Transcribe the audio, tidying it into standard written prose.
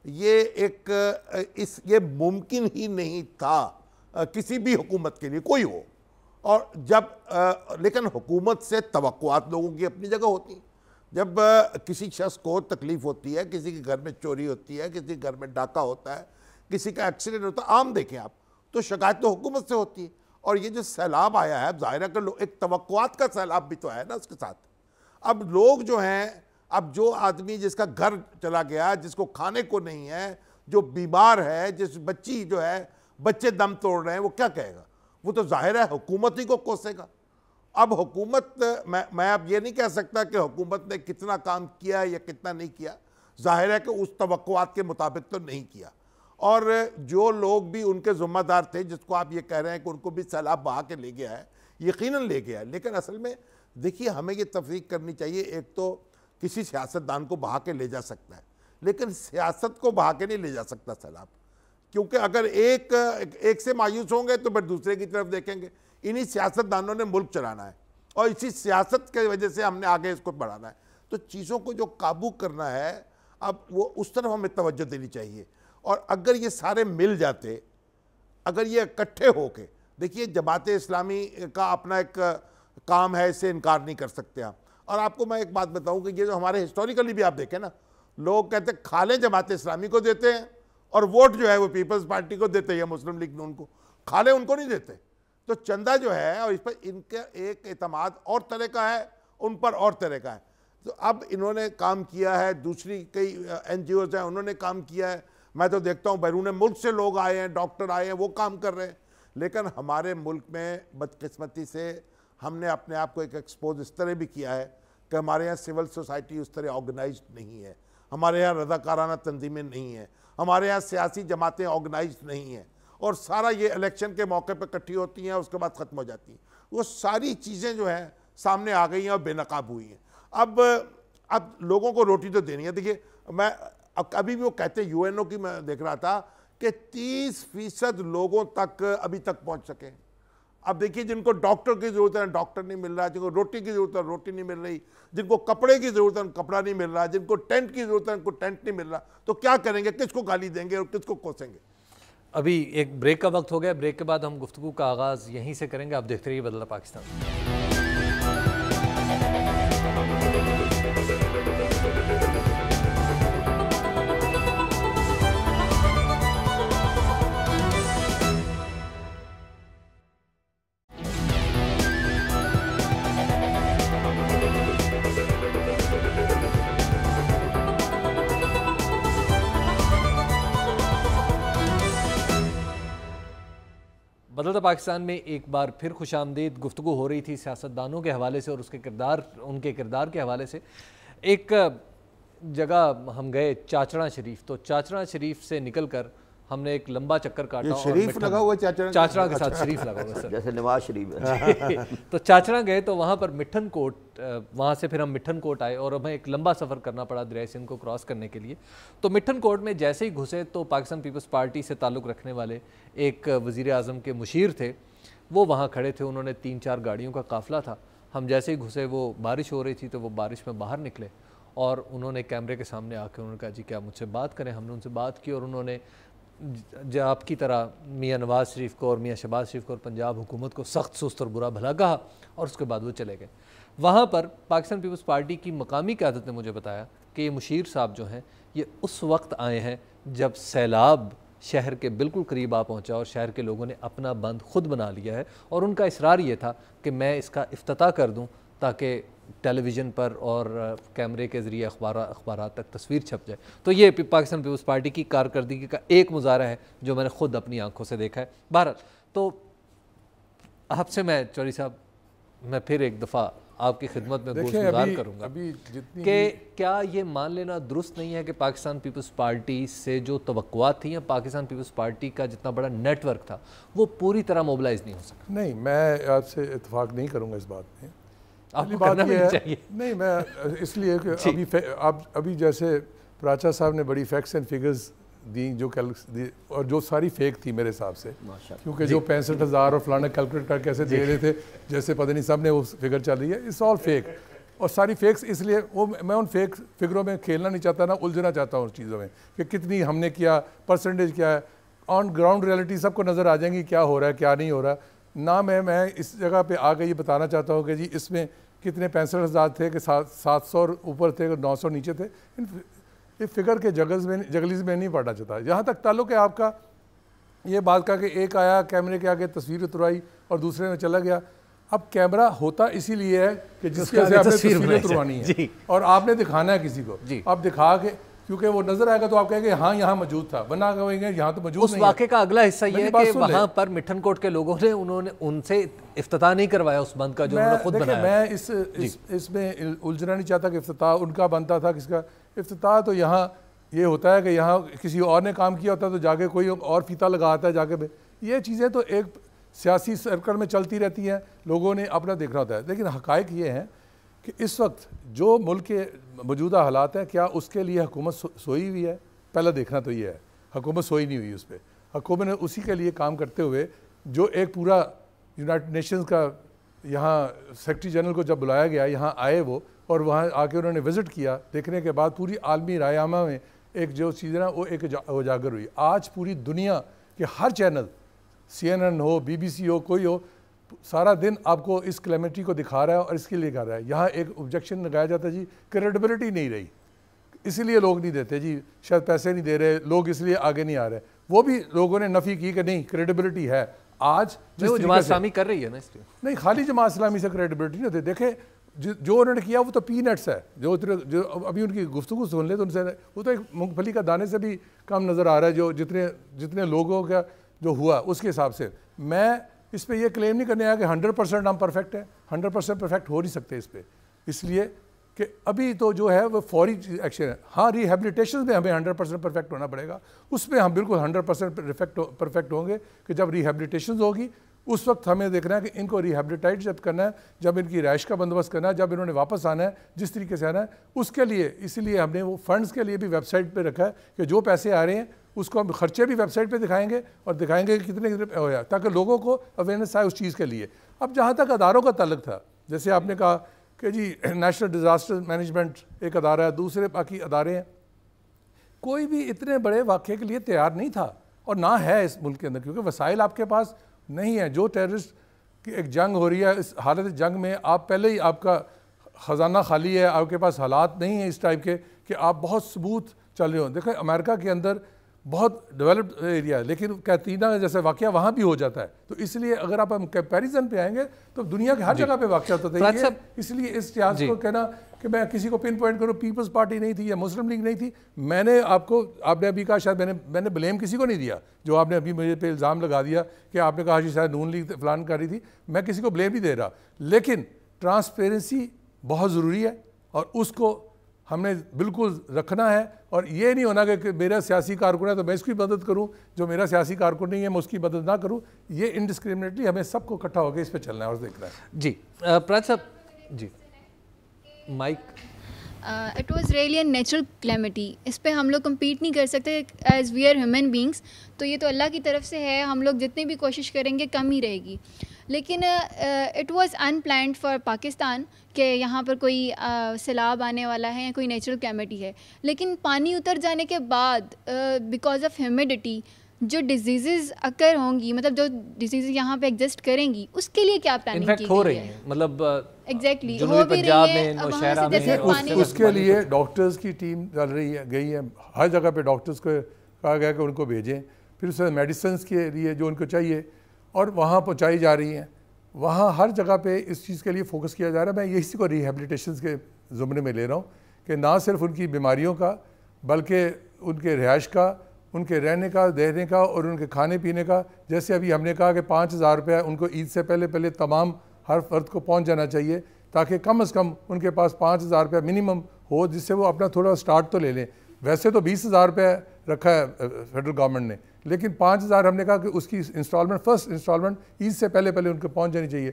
یہ ممکن ہی نہیں تھا کسی بھی حکومت کے لیے کوئی ہو. اور لیکن حکومت سے توقعات لوگوں کی اپنی جگہ ہوتی ہیں. جب کسی شخص کو تکلیف ہوتی ہے، کسی کے گھر میں چوری ہوتی ہے، کسی کے گھر میں ڈاکہ ہوتا ہے، کسی کا ایکسیڈنٹ ہوتا ہے، عام دیکھیں آپ، تو شکایت تو حکومت سے ہوتی ہے. اور یہ جو سیلاب آیا ہے، ظاہر ہے کہ ایک توقعات کا سیلاب بھی تو ہے نا اس کے ساتھ. اب لوگ جو ہیں، اب جو آدمی جس کا گھر چلا گیا، جس کو کھانے کو نہیں ہے، جو بیمار ہے، جس بچی جو ہے، بچے دم توڑ رہے ہیں، وہ کیا کہے گا؟ وہ تو ظاہر ہے حکومت ہی کو کوسے گا. اب حکومت، میں اب یہ نہیں کہہ سکتا کہ حکومت نے کتنا کام کیا یا کتنا نہیں کیا. ظاہر ہے کہ اس توقعات کے مطابق تو نہیں کیا. اور جو لوگ بھی ان کے ذمہ دار تھے، جس کو آپ یہ کہہ رہے ہیں کہ ان کو بھی سیلاب بہا کے لے گیا ہے، یقیناً لے گیا ہے. لیکن اصل میں دیکھیے ہمیں یہ تفریق کرنی چاہیے. ایک تو کسی سیاستدان کو بہا کے لے جا سکتا ہے، لیکن سیاست کو بہا کے نہیں لے جا سکتا سیلاب. کیونکہ اگر ایک سے مایوس ہوں گے تو پھر دوسرے کی طرف دیکھیں گے. انہی سیاستدانوں نے ملک چلانا ہے اور اسی سیاست کی وجہ سے ہم نے آگے اس کو بڑھانا ہے. تو چیزوں کو جو قابو کرنا ہے، اب وہ اس طرف ہمیں توجہ دینی چاہیے. اور اگر یہ سارے مل جاتے، اگر یہ اکٹھے ہو کے، دیکھیے جماعت اسلامی کا اپنا ایک کام ہے، اس سے انکار نہیں کر سکتے آپ. اور آپ کو میں ایک بات بتاؤں کہ یہ جو ہمارے ہسٹوریکلی بھی آپ دیکھیں نا، لوگ کہتے ہیں کھالیں جماعت اسلامی کو دیتے ہیں اور ووٹ جو ہے وہ پیپلز پارٹی کو دیتے ہیں یا مسلم لیگ نون کو. کھالیں ان کو نہیں دیتے. تو چندہ جو ہے، اور اس پر ان کا ایک اعتماد اور طرح کا ہے، ان پر اور طرح کا ہے. تو اب انہوں نے کام کیا ہے، دوسری کئی این جی اوز ہیں انہوں نے کام کیا ہے. میں تو دیکھتا ہوں بیرون ملک سے لوگ آئے ہیں، ڈاکٹر آئے ہیں، وہ کام کر رہے ہیں. لیکن ہمارے ملک میں بدقسمتی سے ہم نے اپنے آپ کو ایک ایکسپوز اس طرح بھی کیا ہے کہ ہمارے یہاں سول سوسائٹی اس طرح آرگنائزڈ نہیں ہے، ہمارے یہاں رضاکارانہ تنظیمیں نہیں ہیں، ہمارے یہاں سیاسی جماعتیں آرگنائزڈ نہیں ہیں. اور سارا یہ الیکشن کے موقع پہ اکٹھی ہوتی ہیں، اس کے بعد ختم ہو جاتی ہیں. وہ ساری چیزیں جو ہیں سامنے آ گئی ہیں اور بے نقاب ہوئی ہیں. اب لوگوں کو روٹی تو دینی ہے. دیکھیے میں ابھی بھی وہ کہتے ہیں، یو این او کی میں دیکھ رہا تھا کہ 30% لوگوں تک ابھی تک پہنچ سکے. اب دیکھیے جن کو ڈاکٹر کی ضرورت ہے ڈاکٹر نہیں مل رہا، جن کو روٹی کی ضرورت ہے روٹی نہیں مل رہی، جن کو کپڑے کی ضرورت ہے کپڑا نہیں مل رہا، جن کو ٹینٹ کی ضرورت ہے ان کو ٹینٹ نہیں مل رہا. تو کیا کریں گے؟ کس کو گالی دیں گے اور کس کو کوسیں گے؟ ابھی ایک بریک کا وقت ہو گیا. بریک کے بعد ہم گفتگو کا آغاز یہیں سے کریں گے. آپ دیکھتے رہیے بدلتا پاکستان. بدلتا پاکستان میں ایک بار پھر خوش آمدید. گفتگو ہو رہی تھی سیاستدانوں کے حوالے سے اور ان کے کردار کے حوالے سے. ایک جگہ ہم گئے چاچڑا شریف، تو چاچڑا شریف سے نکل کر ہم نے ایک لمبا چکر کاٹا. شریف لگا ہوا چاچڑا کے ساتھ شریف لگا ہوا سر، جیسے نواز شریف ہے. تو چاچڑا گئے تو وہاں پر مٹھن کوٹ، وہاں سے پھر ہم مٹھن کوٹ آئے اور ہمیں ایک لمبا سفر کرنا پڑا دریائے سندھ کو کراس کرنے کے لیے. تو مٹھن کوٹ میں جیسے ہی گھسے تو پاکستان پیپلز پارٹی سے تعلق رکھنے والے ایک وزیر اعظم کے مشیر تھے، وہ وہاں کھڑے تھے. انہوں نے 3-4 گاڑیوں کا قافلہ تھا. ہم جیسے ہی گھسے، وہ بارش ہو رہی تھی تو وہ بارش میں باہر نکلے اور انہوں نے کیمرے کے سامنے آ کے انہوں نے کہا جی کیا مجھ سے بات کریں. ہم نے ان سے بات کی اور انہوں نے آپ کی طرح میاں نواز شریف کو اور میاں شہباز شریف کو اور پنجاب حکومت کو سخت سست اور برا بھلا کہا اور اس کے بعد وہ چلے گئے. وہاں پر پاکستان پیپلز پارٹی کی مقامی قیادت نے مجھے بتایا کہ یہ مشیر صاحب جو ہیں یہ اس وقت آئے ہیں جب سیلاب شہر کے بالکل قریب آ پہنچا اور شہر کے لوگوں نے اپنا بند خود بنا لیا ہے. اور ان کا اصرار یہ تھا کہ میں اس کا افتتاح کر دوں تاکہ ٹیلی ویژن پر اور کیمرے کے ذریعے اخبارات تک تصویر چھپ جائے. تو یہ پاکستان پیپلز پارٹی کی کارکردگی کا ایک مظاہرہ ہے جو میں نے خود اپنی آنکھوں سے دیکھا ہے. بہرحال تو آپ سے میں چوری صاحب میں پھر ایک دفعہ آپ کی خدمت میں گزار کروں گا کہ کیا یہ مان لینا درست نہیں ہے کہ پاکستان پیپلز پارٹی سے جو توقعات تھیں یا پاکستان پیپلز پارٹی کا جتنا بڑا نیٹ ورک تھا وہ پوری طرح موبلائز نہیں ہو سکا؟ نہیں، میں آپ سے اتفاق نہیں کروں گا اس بات میں. آپ کو کرنا بھی نہیں چاہیے. نہیں، میں اس لیے کہ ابھی جیسے پراچا صاحب نے بڑی فیکٹس اینڈ فگرز دی جو اور جو ساری فیک تھی میرے حساب سے، کیونکہ جو 65,000 اور فلانا کیلکولیٹ کر کیسے دے رہے تھے جیسے پتہ نہیں سب نے وہ فگر چل رہی ہے، اٹس آل فیک. اور ساری فیکس اس لیے وہ میں ان فیک فگروں میں کھیلنا نہیں چاہتا، نہ الجھنا چاہتا ہوں اس چیزوں میں کہ کتنی ہم نے کیا، پرسنٹیج کیا ہے. آن گراؤنڈ ریئلٹی سب کو نظر آ جائیں گی کیا ہو رہا ہے کیا نہیں ہو رہا. نہ میں اس جگہ پہ آ کے یہ بتانا چاہتا ہوں کہ جی اس میں کتنے 65,000 تھے کہ 700 اوپر تھے 900 نیچے تھے. ان فگر کے جگلیز میں نہیں پڑھنا چاہتا. جہاں تک تعلق ہے آپ کا یہ بات کا کہ ایک آیا کیمرے کے آگے تصویر اتروائی اور دوسرے میں چلا گیا. اب کیمرہ ہوتا اسی لیے ہے کہ جس کے سے آپ نے تصویریں اتروانی ہے اور آپ نے دکھانا ہے کسی کو. آپ دکھا کے کیونکہ وہ نظر آئے گا تو آپ کہیں گے ہاں یہاں موجود تھا، ورنہ کہیں گے یہاں تو موجود نہیں ہے. اس واقعے کا اگلا حصہ یہ ہے کہ وہاں پر مٹھن کوٹ کے لوگوں نے انہوں نے ان سے افتتاح نہیں کروایا اس بند کا جو انہوں نے خود بنایا. میں اس میں الجھنا نہیں چاہتا کہ افتتاح ان کا بنتا تھا کس کا. افتتاح تو یہاں یہ ہوتا ہے کہ یہاں کسی اور نے کام کیا ہوتا ہے تو جا کے کوئی اور فیتا لگاتا ہے جا کے. یہ چیزیں تو ایک سیاسی سرکل میں چلتی رہتی ہیں، لوگوں نے اپنا دیکھنا ہوتا ہے. لیکن حقائق یہ ہیں کہ اس وقت جو ملک کے موجودہ حالات ہیں کیا اس کے لیے حکومت سوئی ہوئی ہے؟ پہلا دیکھنا تو یہ ہے حکومت سوئی نہیں ہوئی اس پہ. حکومت نے اسی کے لیے کام کرتے ہوئے جو ایک پورا یونائٹڈ نیشنز کا یہاں سیکرٹری جنرل کو جب بلایا گیا یہاں آئے وہ اور وہاں آ کے انہوں نے وزٹ کیا، دیکھنے کے بعد پوری عالمی رائے عامہ میں ایک جو چیز ہے نا وہ ایک اجاگر ہوئی. آج پوری دنیا کے ہر چینل CNN ہو BBC ہو کوئی ہو سارا دن آپ کو اس کلیمٹی کو دکھا رہا ہے اور اس کے لیے کہہ رہا ہے. یہاں ایک آبجیکشن لگایا جاتا ہے جی کریڈیبلٹی نہیں رہی اسی لیے لوگ نہیں دیتے جی، شاید پیسے نہیں دے رہے لوگ اس لیے آگے نہیں آ رہے. وہ بھی لوگوں نے نفی کی کہ نہیں کریڈیبلٹی ہے. آج جماعت اسلامی کر رہی ہے نا اس لیے نہیں خالی جماعت اسلامی سے کریڈیبلٹی نہیں ہوتی. دیکھیں جو انہوں نے کیا وہ تو پی نیٹس ہے. جو ابھی ان کی گفتگو سن لے تو ان سے وہ تو ایک مونگ پھلی کا دانے سے بھی کم نظر آ رہا ہے جو جتنے لوگوں کا جو ہوا اس کے حساب سے. میں اس پہ یہ کلیم نہیں کرنے آیا کہ 100% ہم پرفیکٹ ہیں، 100% پرفیکٹ ہو نہیں سکتے اس پہ، اس لیے کہ ابھی تو جو ہے وہ فوری ایکشن ہے. ہاں ریہیبلیٹیشن میں ہمیں 100% پرفیکٹ ہونا پڑے گا، اس میں ہم بالکل 100% پرفیکٹ ہوں گے کہ جب ریہیبلیٹیشن ہوگی اس وقت ہمیں دیکھنا ہے کہ ان کو ریہیبلیٹائٹ جب کرنا ہے، جب ان کی رہائش کا بندوبست کرنا ہے، جب انہوں نے واپس آنا ہے جس طریقے سے آنا ہے اس کے لیے. اسی لیے ہم نے وہ فنڈز کے لیے بھی ویب سائٹ پہ رکھا ہے کہ جو پیسے آ رہے ہیں اس کو ہم خرچے بھی ویب سائٹ پہ دکھائیں گے اور دکھائیں گے کہ کتنے ہوا تاکہ لوگوں کو اویئرنیس آئے اس چیز کے لیے. اب جہاں تک اداروں کا تعلق تھا جیسے آپ نے کہا کہ جی نیشنل ڈیزاسٹر مینجمنٹ ایک ادارہ ہے، دوسرے باقی ادارے ہیں. کوئی بھی اتنے بڑے واقعے کے لیے تیار نہیں تھا اور نہ ہے اس ملک کے اندر کیونکہ وسائل آپ کے پاس نہیں ہیں. جو ٹیررسٹ کی ایک جنگ ہو رہی ہے اس حالت جنگ میں آپ پہلے ہی آپ کا خزانہ خالی ہے، آپ کے پاس حالات نہیں ہیں اس ٹائپ کے کہ آپ بہت ثبوت چل رہے ہوں. دیکھیں امریکہ کے اندر بہت ڈیولپڈ ایریا ہے لیکن کیترینہ جیسے واقعہ وہاں بھی ہو جاتا ہے. تو اس لیے اگر آپ ہم کمپیریزن پہ آئیں گے تو دنیا کے ہر جگہ پہ واقعہ ہوتا ہے. اس لیے اس اتحاد کو کہنا کہ میں کسی کو پن پوائنٹ کروں پیپلز پارٹی نہیں تھی یا مسلم لیگ نہیں تھی، میں نے آپ نے ابھی کہا شاید میں نے بلیم کسی کو نہیں دیا جو آپ نے ابھی مجھے پہ الزام لگا دیا کہ آپ نے کہا جی شاید نون لیگ فلان کر رہی تھی. میں کسی کو بلیم نہیں دے رہا لیکن ٹرانسپیرنسی بہت ضروری ہے اور اس کو ہم نے بالکل رکھنا ہے. اور یہ نہیں ہونا کہ میرا سیاسی کارکن ہے تو میں اس کی مدد کروں، جو میرا سیاسی کارکن نہیں ہے میں اس کی مدد نہ کروں. یہ انڈسکریمنیٹلی ہمیں سب کو اکٹھا ہو کے اس پہ چلنا ہے اور دیکھنا ہے. جی Praj sahab ji mic. It was really an natural calamity. اس پہ ہم لوگ کمپیٹ نہیں کر سکتے as we are human beings. تو یہ تو اللہ کی طرف سے ہے، ہم لوگ جتنی بھی کوشش کریں گے کم ہی رہے گی. لیکن it was in planned for Pakistan کہ یہاں پر کوئی سیلاب آنے والا ہے یا کوئی نیچرل کلیمٹی ہے. لیکن پانی اتر جانے کے بعد بیکاز آف ہیومیڈیٹی جو ڈیزیزز اکر ہوں گی، مطلب جو ڈیزیزز یہاں پہ ایگزسٹ کریں گی اس کے لیے کیا پلاننگ کی گئی ہے؟ مطلب ایگزیکٹلی ہو بھی رہی ہے. اس کے لیے ڈاکٹرز کی ٹیم چل رہی ہے، گئی ہے ہر جگہ پہ ڈاکٹرز کو کہا گیا کہ ان کو بھیجیں. پھر اس میں میڈیسنس کے لیے جو ان کو چاہیے اور وہاں پہنچائی جا رہی ہیں. وہاں ہر جگہ پہ اس چیز کے لیے فوکس کیا جا رہا ہے. میں اسی کو ریہیبلیٹیشنز کے زمرے میں لے رہا ہوں کہ نہ صرف ان کی بیماریوں کا بلکہ ان کے رہائش کا، ان کے رہنے کا، دینے کا اور ان کے کھانے پینے کا. جیسے ابھی ہم نے کہا کہ 5,000 روپیہ ان کو عید سے پہلے تمام ہر فرد کو پہنچ جانا چاہیے تاکہ کم از کم ان کے پاس 5,000 روپیہ منیمم ہو جس سے وہ اپنا تھوڑا سٹارٹ تو لے لیں. ویسے تو 20,000 روپیہ رکھا ہے فیڈرل گورنمنٹ نے لیکن 5,000 ہم نے کہا کہ اس کی انسٹالمنٹ فرسٹ انسٹالمنٹ عید سے پہلے ان کو پہنچ جانی چاہیے.